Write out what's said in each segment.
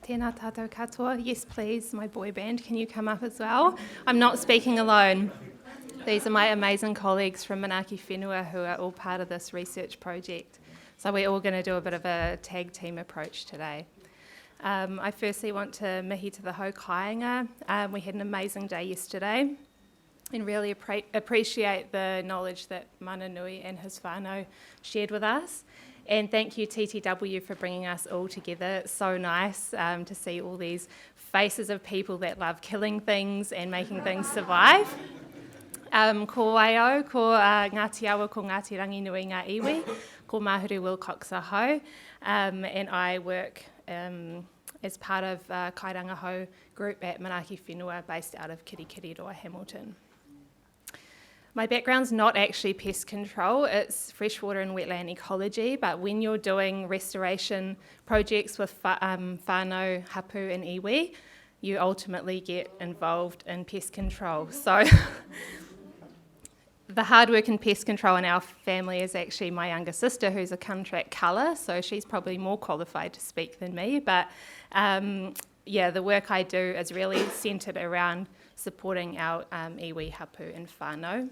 Tēnā tātou katoa. Yes, please, my boy band, can you come up as well? I'm not speaking alone. These are my amazing colleagues from Manaaki Whenua who are all part of this research project. So we're all going to do a bit of a tag team approach today. I firstly want to mihi to the hau kāinga. We had an amazing day yesterday and really appreciate the knowledge that Mana Nui and his whānau shared with us. And thank you TTW for bringing us all together. It's so nice to see all these faces of people that love killing things and making things survive. Ko waio, ko Ngāti Awa, ko Ngāti Rangi Nui ngā iwi, ko Mahuru Wilcox ahau, and I work as part of Kairanga Hau group at Manaaki Whenua based out of Kīrearea, Hamilton. My background's not actually pest control, it's freshwater and wetland ecology, but when you're doing restoration projects with whānau, hapū and iwi, you ultimately get involved in pest control. So the hard work in pest control in our family is actually my younger sister, who's a contract culler, so she's probably more qualified to speak than me, but the work I do is really centred around supporting our iwi, hapū and whānau,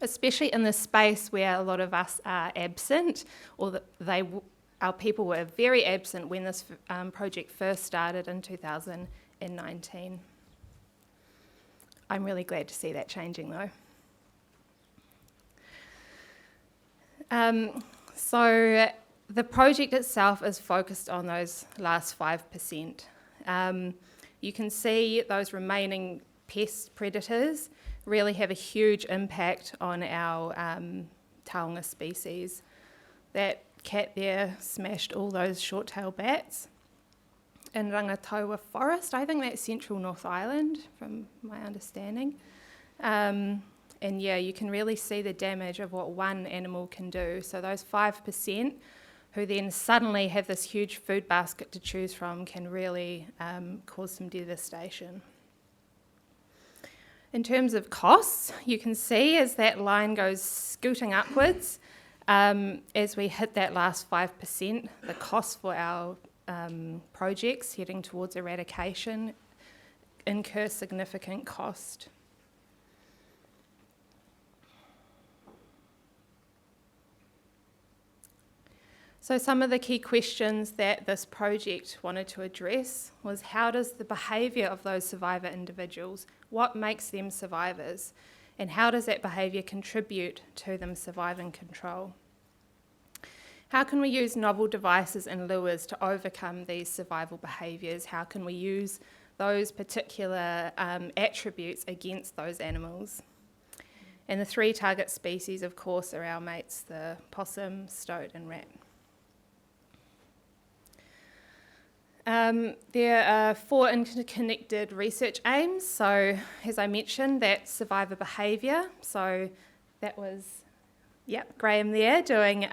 especially in the space where a lot of us are absent, or our people were very absent when this project first started in 2019. I'm really glad to see that changing though. So the project itself is focused on those last 5%. You can see those remaining pest predators really have a huge impact on our taonga species. That cat there smashed all those short-tailed bats in Rangataua Forest. I think that's central North Island, from my understanding. And yeah, you can really see the damage of what one animal can do. So those 5% who then suddenly have this huge food basket to choose from can really cause some devastation. In terms of costs, you can see as that line goes scooting upwards, as we hit that last 5%, the cost for our projects heading towards eradication incur significant cost. So some of the key questions that this project wanted to address was, how does the behaviour of those survivor individuals, what makes them survivors, and how does that behaviour contribute to them surviving control? How can we use novel devices and lures to overcome these survival behaviours? How can we use those particular attributes against those animals? And the three target species, of course, are our mates, the possum, stoat and rat. There are 4 interconnected research aims. So, as I mentioned, that's survivor behaviour. So that was, Graham there doing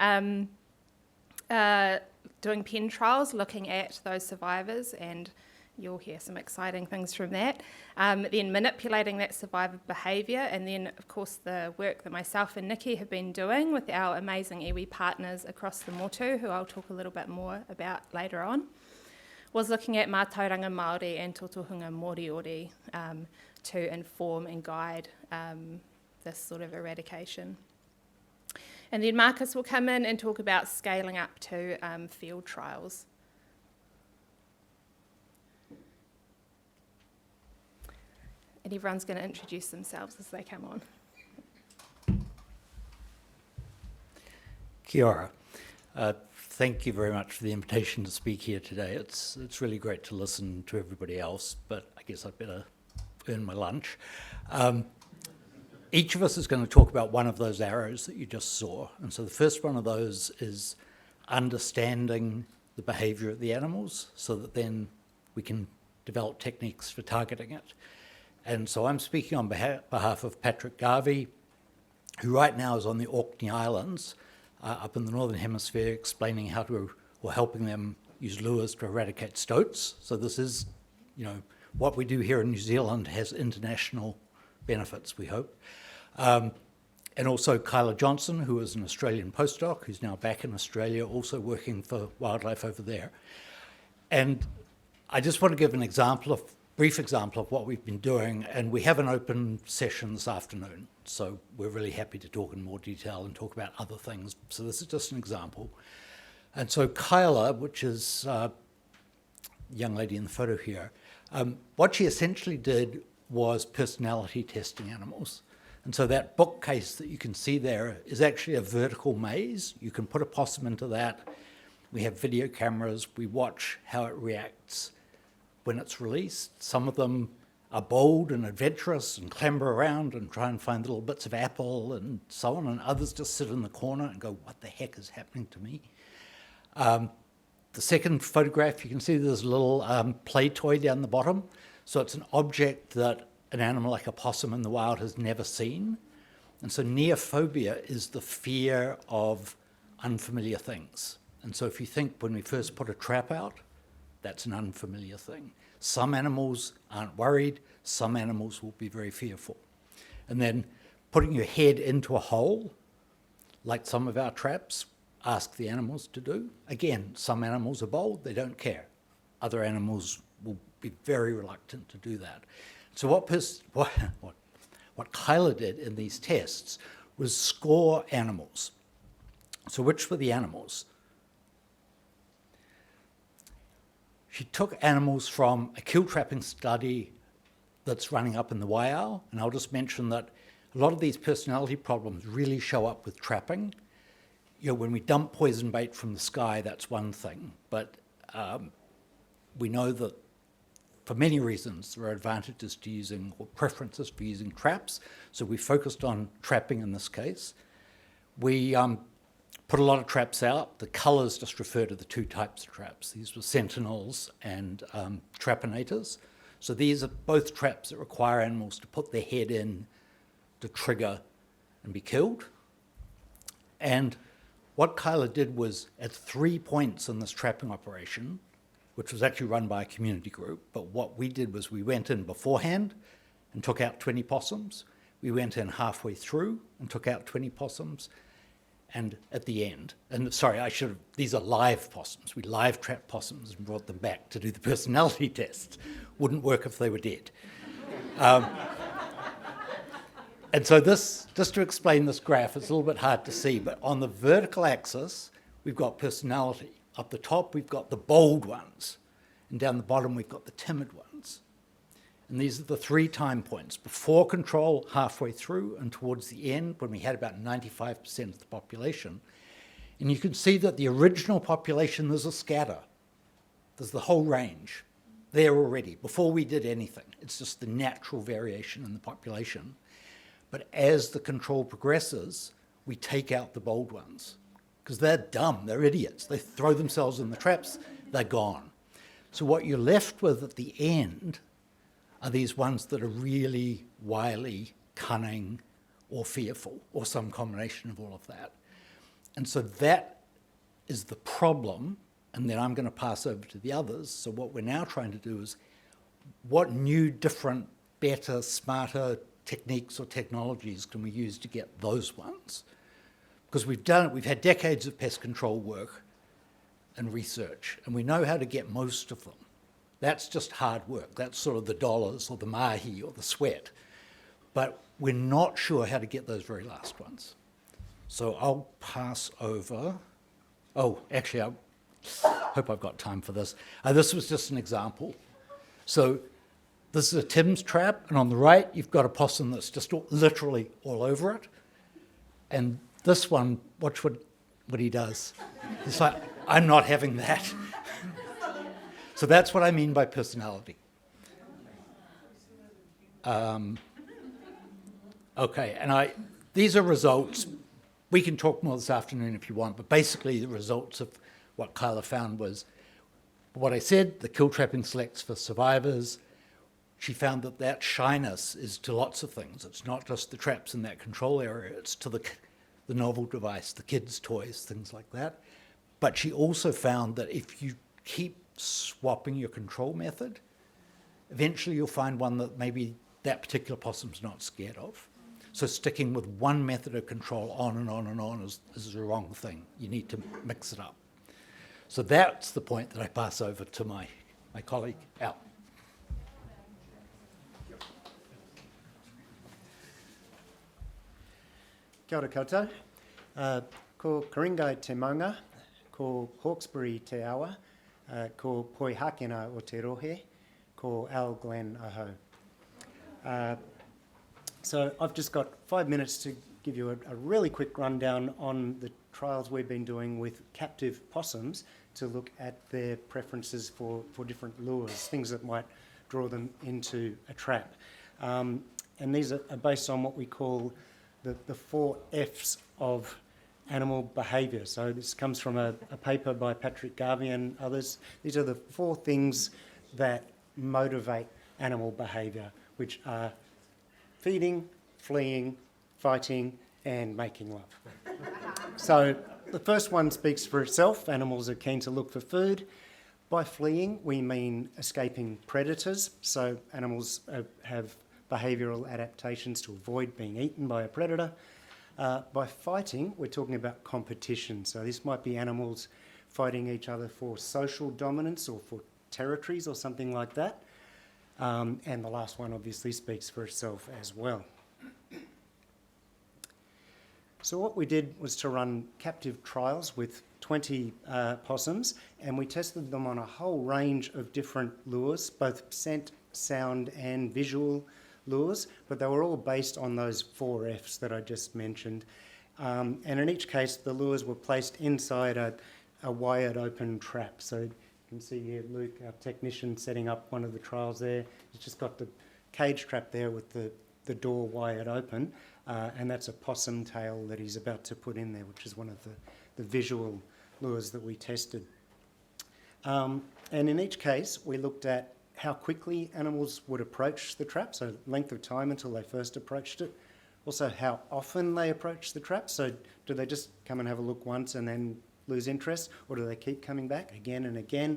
pen trials, looking at those survivors, and you'll hear some exciting things from that. Then manipulating that survivor behaviour, and then, of course, the work that myself and Nikki have been doing with our amazing iwi partners across the motu, who I'll talk a little bit more about later on, was looking at mātauranga Māori and totohunga moriori to inform and guide this sort of eradication. And then Marcus will come in and talk about scaling up to field trials. And everyone's going to introduce themselves as they come on. Kia ora. Thank you very much for the invitation to speak here today. It's really great to listen to everybody else, but I guess I'd better earn my lunch. Each of us is going to talk about one of those arrows that you just saw. And so the first one of those is understanding the behaviour of the animals so that then we can develop techniques for targeting it. And so I'm speaking on behalf of Patrick Garvey, who right now is on the Orkney Islands, up in the Northern Hemisphere, explaining how to, or helping them use lures to eradicate stoats. So this is, what we do here in New Zealand has international benefits, we hope. And also Kyla Johnson, who is an Australian postdoc, who's now back in Australia, also working for wildlife over there. And I just want to give brief example of what we've been doing, and we have an open session this afternoon, so we're really happy to talk in more detail and talk about other things. So this is just an example. And so Kyla, which is the young lady in the photo here, what she essentially did was personality testing animals. And so that bookcase that you can see there is actually a vertical maze. You can put a possum into that. We have video cameras. We watch how it reacts when it's released. Some of them are bold and adventurous and clamber around and try and find little bits of apple and so on, and others just sit in the corner and go, what the heck is happening to me? The second photograph, you can see there's a little play toy down the bottom. So it's an object that an animal like a possum in the wild has never seen. And so neophobia is the fear of unfamiliar things. And so if you think when we first put a trap out, that's an unfamiliar thing. Some animals aren't worried, some animals will be very fearful. And then putting your head into a hole, like some of our traps ask the animals to do. Again, some animals are bold, they don't care. Other animals will be very reluctant to do that. So what Kyla did in these tests was score animals. So which were the animals? She took animals from a kill trapping study that's running up in the Waiao, and I'll just mention that a lot of these personality problems really show up with trapping. You know, when we dump poison bait from the sky, that's one thing, but we know that for many reasons there are advantages to using, or preferences for using traps, so we focused on trapping in this case. We put a lot of traps out. The colours just refer to the two types of traps. These were sentinels and trapinators. So these are both traps that require animals to put their head in to trigger and be killed. And what Kyla did was, at 3 points in this trapping operation, which was actually run by a community group, but what we did was we went in beforehand and took out 20 possums. We went in halfway through and took out 20 possums. And at the end, and sorry, these are live possums. We live trapped possums and brought them back to do the personality test. Wouldn't work if they were dead. And so this, just to explain this graph, it's a little bit hard to see, but on the vertical axis, we've got personality. Up the top, we've got the bold ones, and down the bottom, we've got the timid ones. And these are the 3 time points: before control, halfway through, and towards the end, when we had about 95% of the population. And you can see that the original population, there's a scatter. There's the whole range there already, before we did anything. It's just the natural variation in the population. But as the control progresses, we take out the bold ones, because they're dumb, they're idiots. They throw themselves in the traps, they're gone. So what you're left with at the end are these ones that are really wily, cunning, or fearful, or some combination of all of that. And so that is the problem, and then I'm going to pass over to the others. So what we're now trying to do is, what new, different, better, smarter techniques or technologies can we use to get those ones? Because we've had decades of pest control work and research, and we know how to get most of them. That's just hard work. That's sort of the dollars or the mahi or the sweat. But we're not sure how to get those very last ones. So I'll pass over. Oh, actually, I hope I've got time for this. This was just an example. So this is a Tim's trap, and on the right, you've got a possum that's just literally all over it. And this one, watch what he does. It's like, I'm not having that. So that's what I mean by personality. Okay, and these are results. We can talk more this afternoon if you want, but basically the results of what Kyla found was what I said: the kill trapping selects for survivors. She found that shyness is to lots of things. It's not just the traps in that control area, it's to the novel device, the kids' toys, things like that. But she also found that if you keep swapping your control method, eventually you'll find one that maybe that particular possum's not scared of. So sticking with one method of control on and on and on is the wrong thing. You need to mix it up. So that's the point that I pass over to my my colleague, out. Kia ora koutou. Ko Karingai te maunga, ko Hawkesbury te awa, ko Poihakena o te rohe, ko Al Glen aho. So I've just got 5 minutes to give you a really quick rundown on the trials we've been doing with captive possums to look at their preferences for different lures, things that might draw them into a trap. And these are based on what we call the 4 Fs of animal behaviour. So this comes from a paper by Patrick Garvey and others. These are the 4 things that motivate animal behaviour, which are feeding, fleeing, fighting, and making love. So the first one speaks for itself. Animals are keen to look for food. By fleeing, we mean escaping predators. So animals have behavioural adaptations to avoid being eaten by a predator. By fighting, we're talking about competition. So this might be animals fighting each other for social dominance or for territories or something like that. And the last one obviously speaks for itself as well. So what we did was to run captive trials with 20 possums, and we tested them on a whole range of different lures, both scent, sound and visual lures, but they were all based on those 4 Fs that I just mentioned. And in each case, the lures were placed inside a wired open trap. So you can see here Luke, our technician, setting up one of the trials there. He's just got the cage trap there with the door wired open, and that's a possum tail that he's about to put in there, which is one of the visual lures that we tested. And in each case, we looked at how quickly animals would approach the trap, so length of time until they first approached it. Also, how often they approach the trap, so do they just come and have a look once and then lose interest, or do they keep coming back again and again?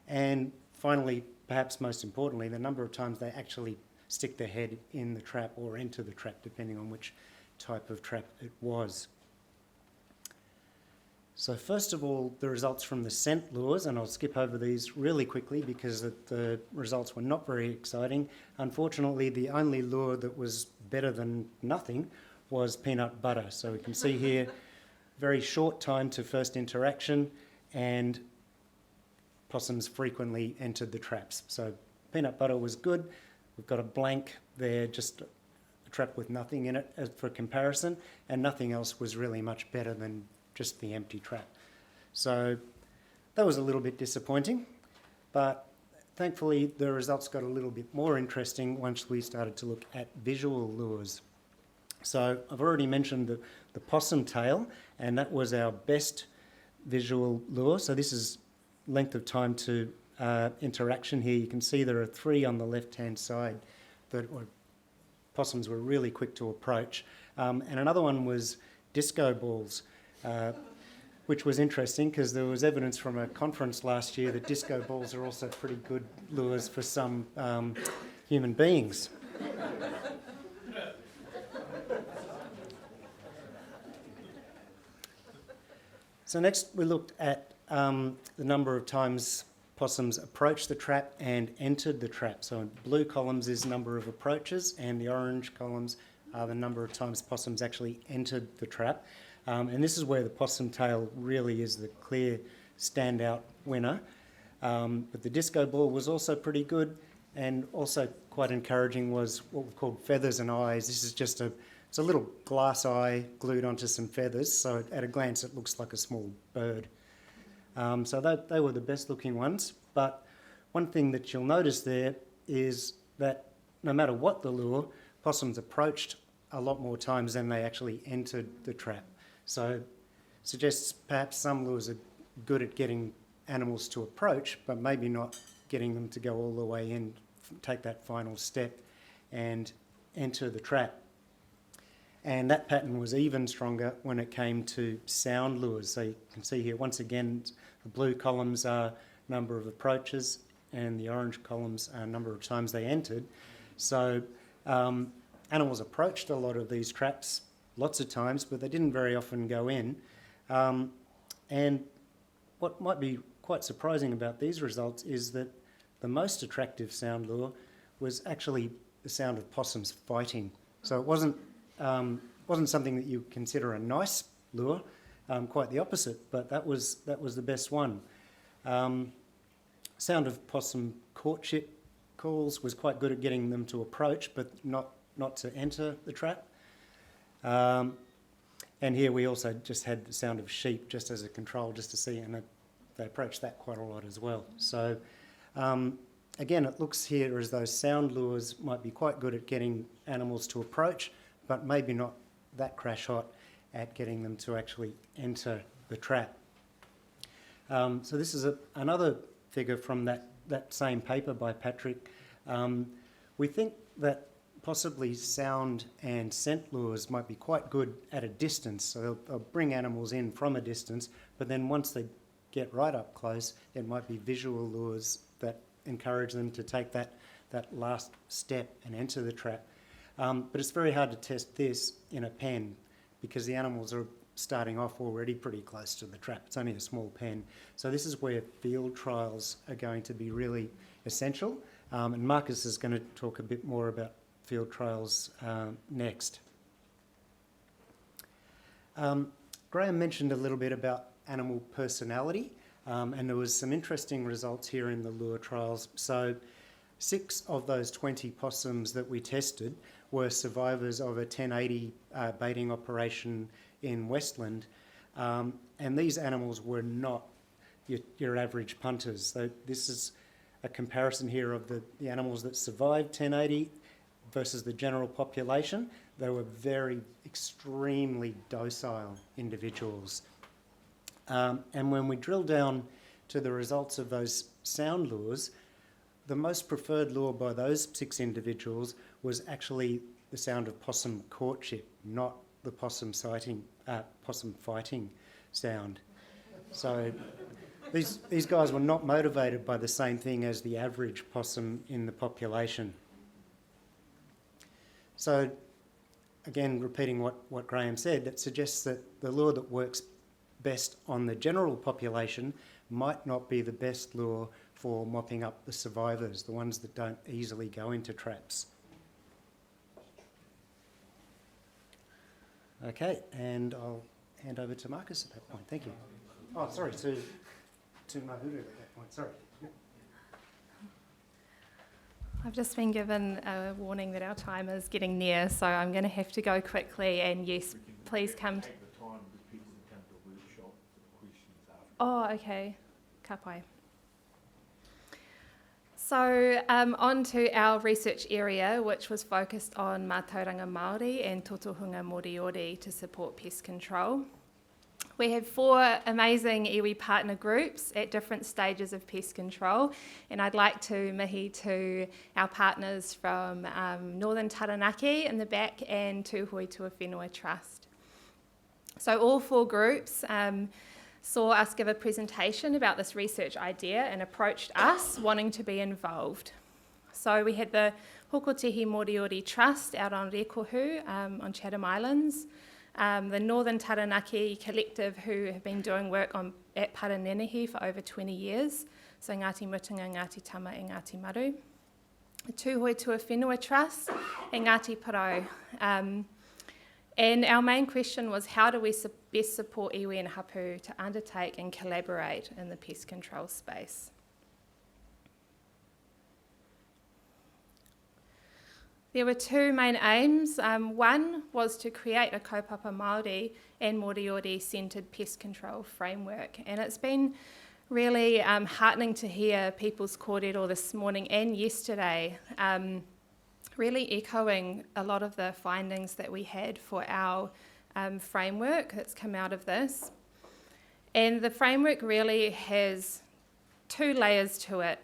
And finally, perhaps most importantly, the number of times they actually stick their head in the trap or enter the trap, depending on which type of trap it was. So first of all, the results from the scent lures, and I'll skip over these really quickly because the results were not very exciting. Unfortunately, the only lure that was better than nothing was peanut butter. So we can see here, very short time to first interaction, and possums frequently entered the traps. So peanut butter was good. We've got a blank there, just a trap with nothing in it as for comparison, and nothing else was really much better than just the empty trap. So that was a little bit disappointing, but thankfully the results got a little bit more interesting once we started to look at visual lures. So I've already mentioned the possum tail, and that was our best visual lure. So this is length of time to interaction here. You can see there are 3 on the left-hand side that possums were really quick to approach. And another one was disco balls, which was interesting because there was evidence from a conference last year that disco balls are also pretty good lures for some human beings. So next we looked at the number of times possums approached the trap and entered the trap. So in blue columns is number of approaches, and the orange columns are the number of times possums actually entered the trap. And this is where the possum tail really is the clear standout winner. But the disco ball was also pretty good, and also quite encouraging was what we called feathers and eyes. This is just it's a little glass eye glued onto some feathers, so at a glance it looks like a small bird. So they were the best looking ones, but one thing that you'll notice there is that no matter what the lure, possums approached a lot more times than they actually entered the trap. So suggests perhaps some lures are good at getting animals to approach, but maybe not getting them to go all the way in, take that final step and enter the trap. And that pattern was even stronger when it came to sound lures. So you can see here, once again, the blue columns are number of approaches and the orange columns are number of times they entered. So animals approached a lot of these traps lots of times, but they didn't very often go in. And what might be quite surprising about these results is that the most attractive sound lure was actually the sound of possums fighting. So it wasn't something that you consider a nice lure, quite the opposite, but that was the best one. Sound of possum courtship calls was quite good at getting them to approach, but not to enter the trap. And here we also just had the sound of sheep just as a control, just to see, and they approached that quite a lot as well. So again, it looks here as though sound lures might be quite good at getting animals to approach, but maybe not that crash hot at getting them to actually enter the trap. So this is another figure from that same paper by Patrick. We think that possibly sound and scent lures might be quite good at a distance. So they'll bring animals in from a distance, but then once they get right up close, it might be visual lures that encourage them to take that last step and enter the trap. But it's very hard to test this in a pen because the animals are starting off already pretty close to the trap. It's only a small pen. So this is where field trials are going to be really essential. And Marcus is going to talk a bit more about field trials next. Graham mentioned a little bit about animal personality, and there was some interesting results here in the lure trials. So 6 of those 20 possums that we tested were survivors of a 1080 baiting operation in Westland, and these animals were not your average punters. So this is a comparison here of the animals that survived 1080 versus the general population. They were very extremely docile individuals. And when we drill down to the results of those sound lures, the most preferred lure by those 6 individuals was actually the sound of possum courtship, not the possum fighting sound. So these guys were not motivated by the same thing as the average possum in the population. So again, repeating what Graham said, that suggests that the lure that works best on the general population might not be the best lure for mopping up the survivors, the ones that don't easily go into traps. Okay, and I'll hand over to Marcus at that point. Thank you. Oh, sorry, to Mahuru at that point, sorry. I've just been given a warning that our time is getting near, so I'm going to have to go quickly, and yes, please come. Take the time with people that come to the workshop for questions after. Oh, okay. Ka pai. So on to our research area, which was focused on mātauranga Māori and totohunga moriori to support pest control. We have 4 amazing iwi partner groups at different stages of pest control, and I'd like to mihi to our partners from Northern Taranaki in the back and Tūhoi Tua Whenua Trust. So all 4 groups saw us give a presentation about this research idea and approached us wanting to be involved. So we had the Hokotehi Moriori Trust out on Rekohu on Chatham Islands, the Northern Taranaki Collective, who have been doing work at Paranenehi for over 20 years, so Ngāti Mutunga, Ngāti Tama and Ngāti Maru. The Tūhoi Tua Whenua Trust and Ngāti Parau. And our main question was, how do we best support iwi and hapū to undertake and collaborate in the pest control space? There were 2 main aims. One was to create a kaupapa Māori and Moriori centred pest control framework, and it's been really heartening to hear people's kōrero this morning and yesterday really echoing a lot of the findings that we had for our framework that's come out of this. And the framework really has 2 layers to it.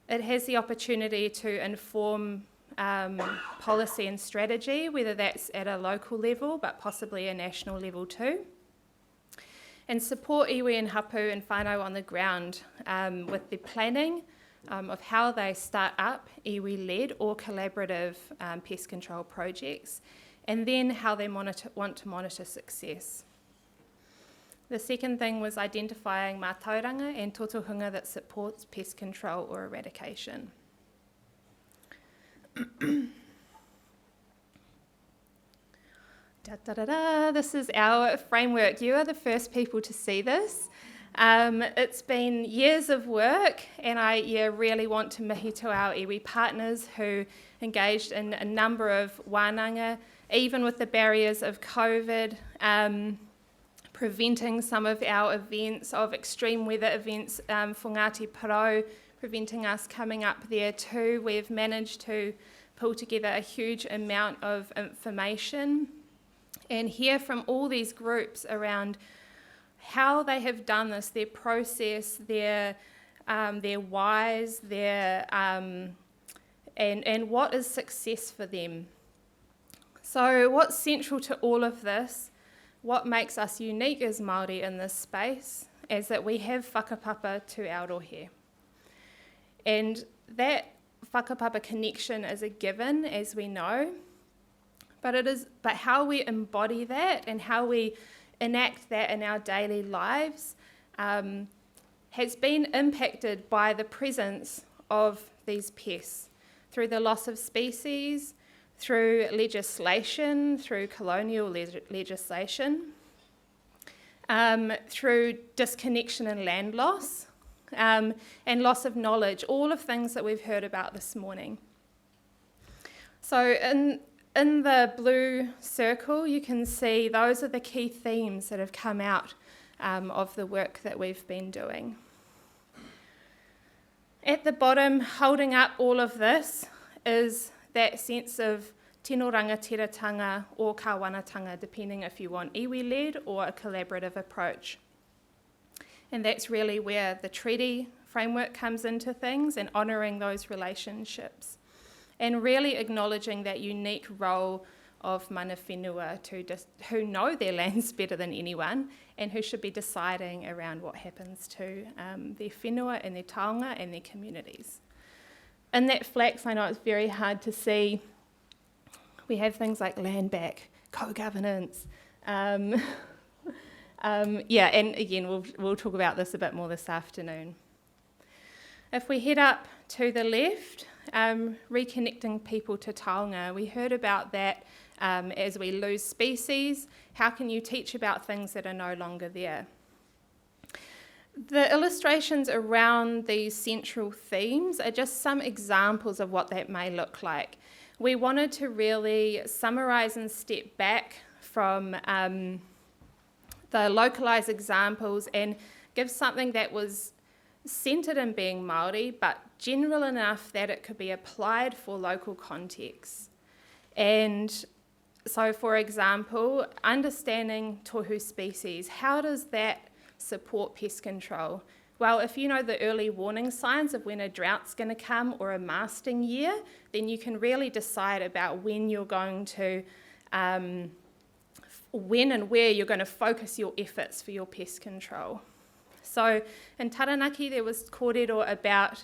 It has the opportunity to inform policy and strategy, whether that's at a local level, but possibly a national level too. And support iwi and hapū and whānau on the ground with the planning of how they start up iwi-led or collaborative pest control projects, and then how they want to monitor success. The second thing was identifying mātauranga and totohunga that supports pest control or eradication. This is our framework. You are the first people to see this. It's been years of work, and I really want to mihi to our iwi partners who engaged in a number of wānanga, even with the barriers of COVID, preventing some of our events, of extreme weather events for Ngāti Porou, preventing us coming up there too. We've managed to pull together a huge amount of information and hear from all these groups around how they have done this, their process, their whys, and what is success for them. So what's central to all of this, what makes us unique as Māori in this space, is that we have whakapapa to arohe. And that whakapapa connection is a given, as we know, but how we embody that and how we enact that in our daily lives has been impacted by the presence of these pests through the loss of species, through legislation, through colonial legislation, through disconnection and land loss, and loss of knowledge, all of things that we've heard about this morning. So in the blue circle, you can see those are the key themes that have come out of the work that we've been doing. At the bottom, holding up all of this, is that sense of tino rangatiratanga or kawanatanga, depending if you want iwi-led or a collaborative approach. And that's really where the treaty framework comes into things and honouring those relationships. And really acknowledging that unique role of mana whenua who know their lands better than anyone and who should be deciding around what happens to their whenua and their taonga and their communities. In that flax, I know it's very hard to see, we have things like land back, co-governance. And again, we'll talk about this a bit more this afternoon. If we head up to the left, reconnecting people to taonga, we heard about that as we lose species. How can you teach about things that are no longer there? The illustrations around these central themes are just some examples of what that may look like. We wanted to really summarise and step back from the localised examples and give something that was centred in being Māori, but general enough that it could be applied for local contexts. And so, for example, understanding tohu species, how does that support pest control? Well, if you know the early warning signs of when a drought's going to come or a masting year, then you can really decide about when you're going to, when and where you're going to focus your efforts for your pest control. So in Taranaki, there was kōrero about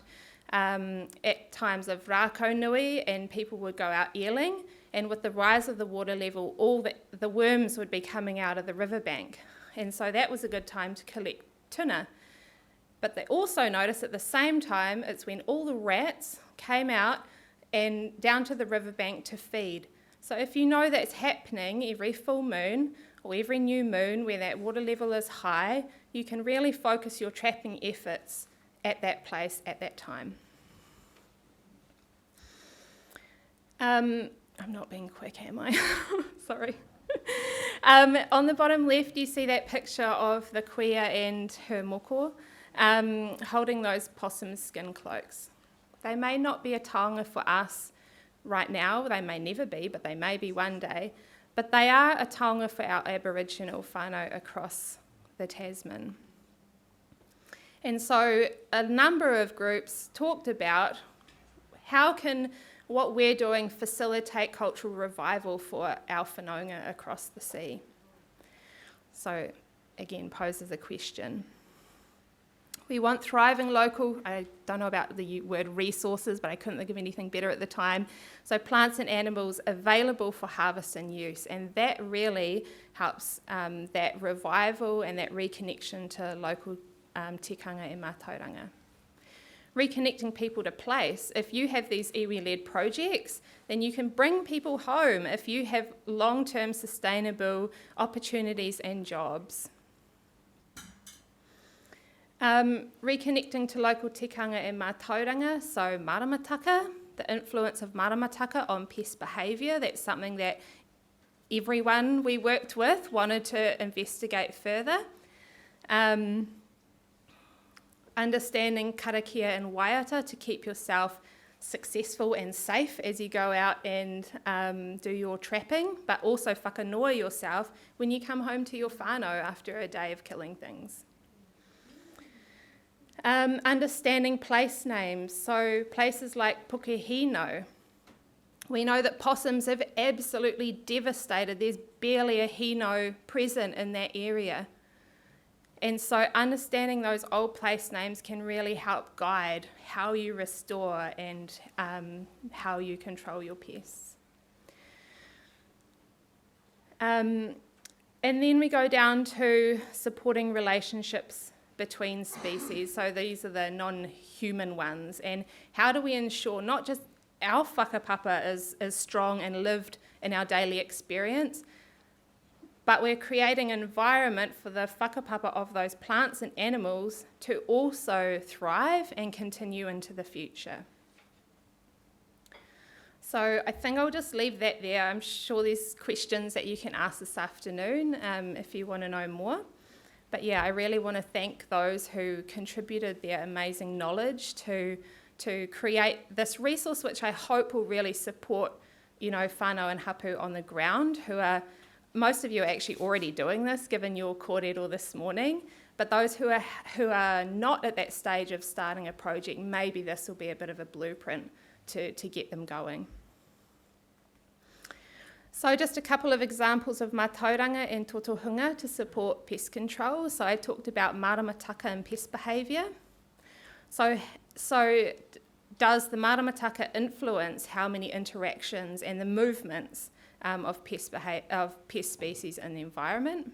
at times of rākau nui, and people would go out eeling, and with the rise of the water level, all the worms would be coming out of the riverbank. And so that was a good time to collect tuna. But they also noticed at the same time, it's when all the rats came out and down to the riverbank to feed. So if you know that's happening every full moon or every new moon where that water level is high, you can really focus your trapping efforts at that place at that time. I'm not being quick, am I? Sorry. On the bottom left, you see that picture of the kuia and her moko holding those possum skin cloaks. They may not be a taonga for us right now, they may never be, but they may be one day, but they are a taonga for our Aboriginal whānau across the Tasman. And so a number of groups talked about how can what we're doing facilitate cultural revival for our whanaunga across the sea. So again, poses a question. We want thriving local, I don't know about the word resources, but I couldn't think of anything better at the time. So plants and animals available for harvest and use. And that really helps that revival and that reconnection to local tikanga and mātauranga. Reconnecting people to place. If you have these iwi-led projects, then you can bring people home if you have long-term sustainable opportunities and jobs. Reconnecting to local tikanga and mātauranga, so maramataka, the influence of maramataka on pest behaviour. That's something that everyone we worked with wanted to investigate further. Understanding karakia and waiata to keep yourself successful and safe as you go out and do your trapping, but also whakanoa yourself when you come home to your whānau after a day of killing things. Understanding place names, so places like Pukehino. We know that possums have absolutely devastated. There's barely a hino present in that area. And so understanding those old place names can really help guide how you restore and how you control your pests. And then we go down to supporting relationships between species. So these are the non-human ones. And how do we ensure not just our whakapapa is strong and lived in our daily experience, but we're creating an environment for the whakapapa of those plants and animals to also thrive and continue into the future. So I think I'll just leave that there. I'm sure there's questions that you can ask this afternoon if you want to know more. But yeah, I really want to thank those who contributed their amazing knowledge to create this resource, which I hope will really support, whānau and hapū on the ground, who are, most of you are actually already doing this, given your kōrero this morning, but those who are not at that stage of starting a project, maybe this will be a bit of a blueprint to get them going. So just a couple of examples of mātauranga and totohunga to support pest control. So I talked about maramataka and pest behaviour. So does the maramataka influence how many interactions and the movements of pest species in the environment?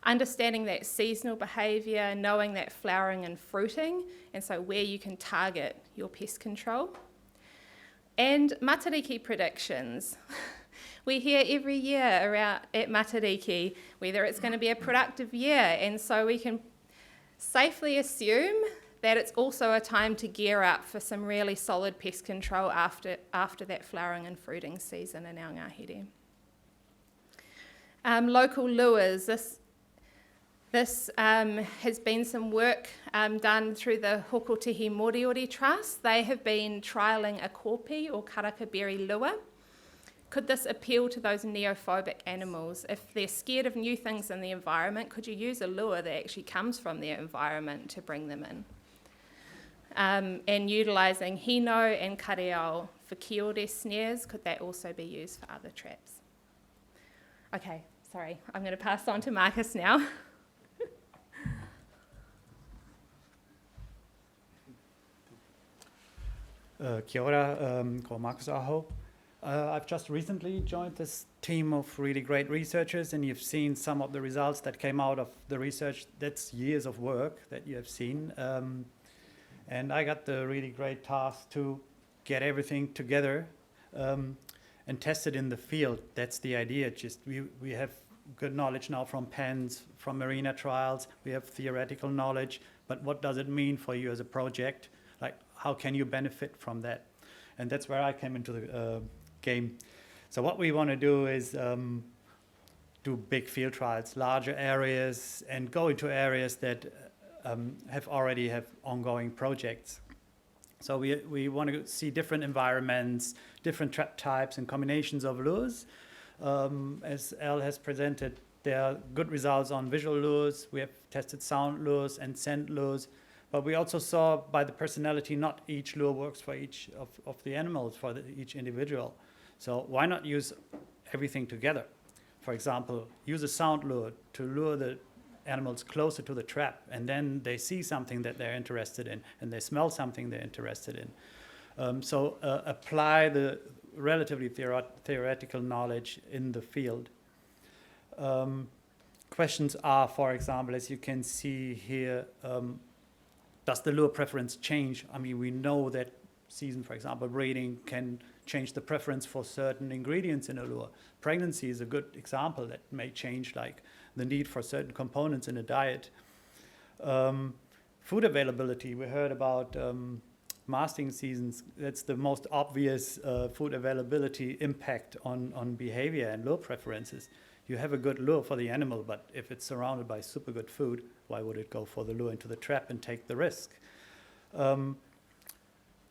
Understanding that seasonal behaviour, knowing that flowering and fruiting, and so where you can target your pest control. And matariki predictions. We hear every year around at matariki whether it's going to be a productive year, and so we can safely assume that it's also a time to gear up for some really solid pest control after that flowering and fruiting season in our ngahere. Local lures. This has been some work done through the Hokotehi Moriori Trust. They have been trialling a kopi or karakaberry lure. Could this appeal to those neophobic animals? If they're scared of new things in the environment, could you use a lure that actually comes from their environment to bring them in? And utilising hino and kareao for kiore snares, could that also be used for other traps? Okay, sorry, I'm going to pass on to Marcus now. Kia ora, ko Marcus aho. I've just recently joined this team of really great researchers, and you've seen some of the results that came out of the research. That's years of work that you have seen. And I got the really great task to get everything together and test it in the field. That's the idea. Just we have good knowledge now from pens, from marina trials. We have theoretical knowledge, but what does it mean for you as a project? Like, how can you benefit from that? And that's where I came into the game. So what we want to do is do big field trials, larger areas, and go into areas that already have ongoing projects. So we want to see different environments, different trap types and combinations of lures. As Al has presented, there are good results on visual lures. We have tested sound lures and scent lures. But we also saw by the personality, not each lure works for each of the animals, for each individual. So why not use everything together? For example, use a sound lure to lure the animals closer to the trap, and then they see something that they're interested in, and they smell something they're interested in. So apply the relatively theoretical knowledge in the field. Questions are, for example, as you can see here, does the lure preference change? I mean, we know that season, for example, breeding can change the preference for certain ingredients in a lure. Pregnancy is a good example that may change, like the need for certain components in a diet. Food availability, we heard about masting seasons. That's the most obvious food availability impact on behavior and lure preferences. You have a good lure for the animal, but if it's surrounded by super good food, why would it go for the lure into the trap and take the risk?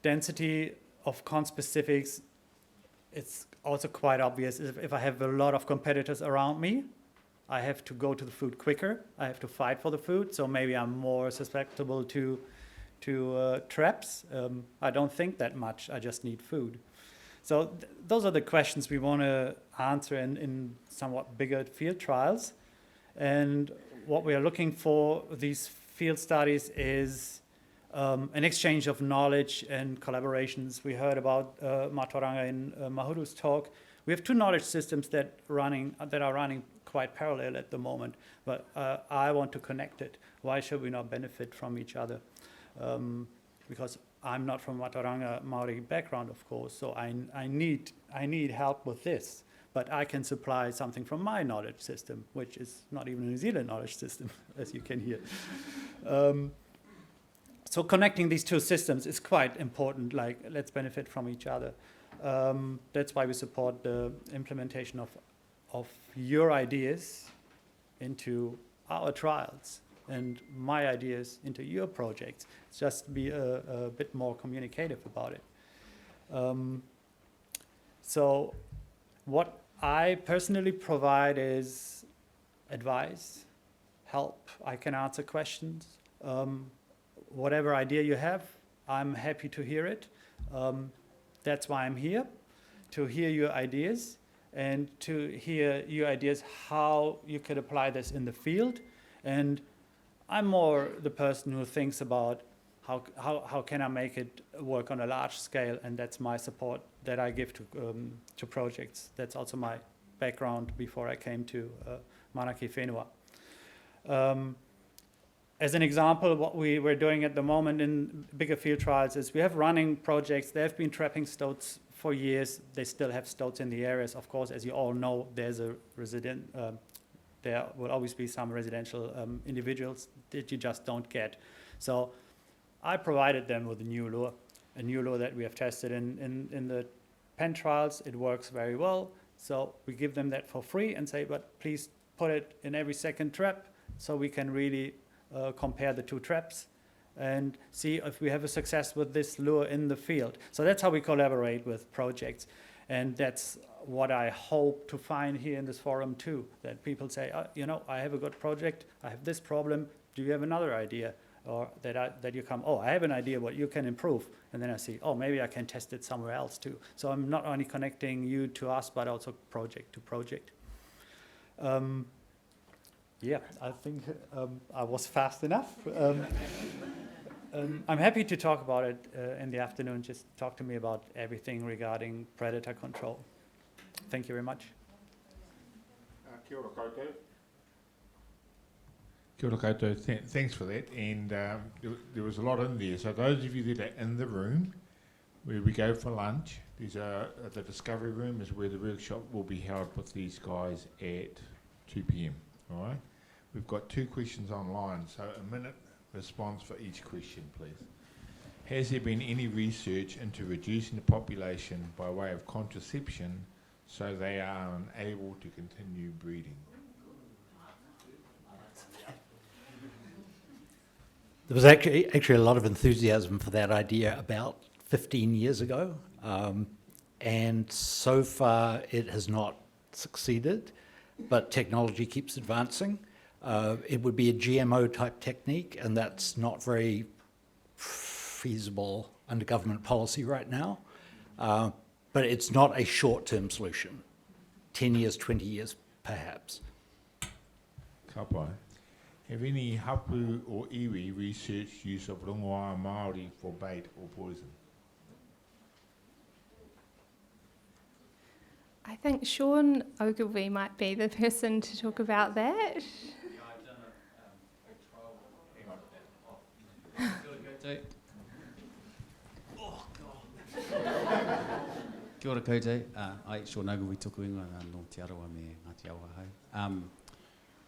Density of conspecifics, it's also quite obvious. If I have a lot of competitors around me, I have to go to the food quicker. I have to fight for the food, so maybe I'm more susceptible to traps. I don't think that much. I just need food. So those are the questions we want to answer in somewhat bigger field trials. And what we are looking for these field studies is an exchange of knowledge and collaborations. We heard about Mātauranga in Mahuru's talk. We have two knowledge systems that are running quite parallel at the moment, but I want to connect it. Why should we not benefit from each other? Because I'm not from Mātauranga Māori background, of course, so I need help with this. But I can supply something from my knowledge system, which is not even a New Zealand knowledge system, as you can hear. So connecting these two systems is quite important, like let's benefit from each other. That's why we support the implementation of your ideas into our trials and my ideas into your projects. Just be a bit more communicative about it. So what I personally provide is advice, help. I can answer questions. Whatever idea you have, I'm happy to hear it. That's why I'm here, to hear your ideas and to hear your ideas how you could apply this in the field. And I'm more the person who thinks about how can I make it work on a large scale, and that's my support that I give to projects. That's also my background before I came to Manaki Whenua. As an example, what we're doing at the moment in bigger field trials is we have running projects. They have been trapping stoats for years. They still have stoats in the areas. Of course, as you all know, there's a resident. There will always be some residential individuals that you just don't get. So I provided them with a new lure that we have tested in the pen trials. It works very well. So we give them that for free and say, but please put it in every second trap so we can really compare the two traps and see if we have a success with this lure in the field. So that's how we collaborate with projects. And that's what I hope to find here in this forum too, that people say, I have a good project, I have this problem, do you have another idea? Or that you come, I have an idea what you can improve. And then I see, maybe I can test it somewhere else too. So I'm not only connecting you to us, but also project to project. I think I was fast enough. I'm happy to talk about it in the afternoon. Just talk to me about everything regarding predator control. Thank you very much. Kia ora koutou. Kia ora koutou. Thanks for that. And there was a lot in there. So those of you that are in the room, where we go for lunch, the discovery room is where the workshop will be held with these guys at 2 p.m. All right. We've got 2 questions online, so a minute response for each question, please. Has there been any research into reducing the population by way of contraception so they are unable to continue breeding? There was actually a lot of enthusiasm for that idea about 15 years ago, and so far it has not succeeded, but technology keeps advancing. It would be a GMO type technique, and that's not very feasible under government policy right now. But it's not a short-term solution. 10 years, 20 years, perhaps. Ka pai. Have any hapū or iwi researched use of rongoā Māori for bait or poison? I think Sean Ogilvie might be the person to talk about that. Yeah, I've done a trial. Hang on. Kia ora koutou. Ai, Sean Ogilvie toku ingoa no te arawa me Ngāti Awahaho.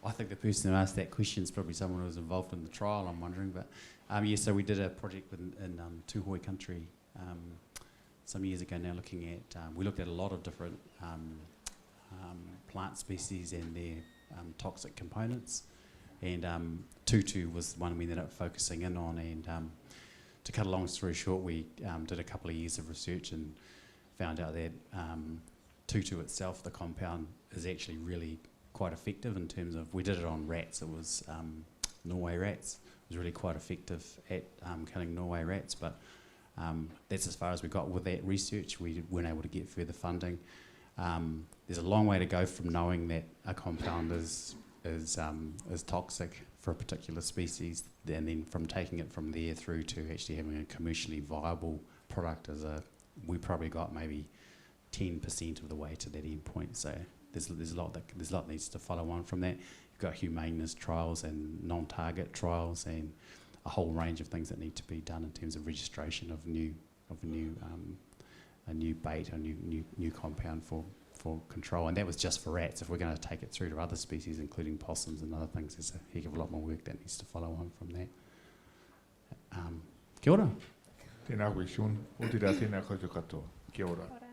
I think the person who asked that question is probably someone who was involved in the trial, I'm wondering. But yeah, so we did a project in Te Whare country some years ago now, looking at, we looked at a lot of different plant species and their toxic components. And tutu was one we ended up focusing in on. And to cut a long story short, we did a couple of years of research and found out that tutu itself, the compound, is actually really quite effective in terms of, we did it on rats, it was Norway rats. It was really quite effective at killing Norway rats, but that's as far as we got with that research. We weren't able to get further funding. There's a long way to go from knowing that a compound is toxic for a particular species, and then from taking it from there through to actually having a commercially viable product. We probably got maybe 10% of the way to that end point. So there's a lot that needs to follow on from that. You've got humaneness trials and non-target trials and a whole range of things that need to be done in terms of registration of a new bait, a new compound for control. And that was just for rats. If we're going to take it through to other species, including possums and other things, there's a heck of a lot more work that needs to follow on from that. Kia ora. Tēnā koe, Sean. O te rā, tēnā koutou katoa. Kia ora. Kia ora.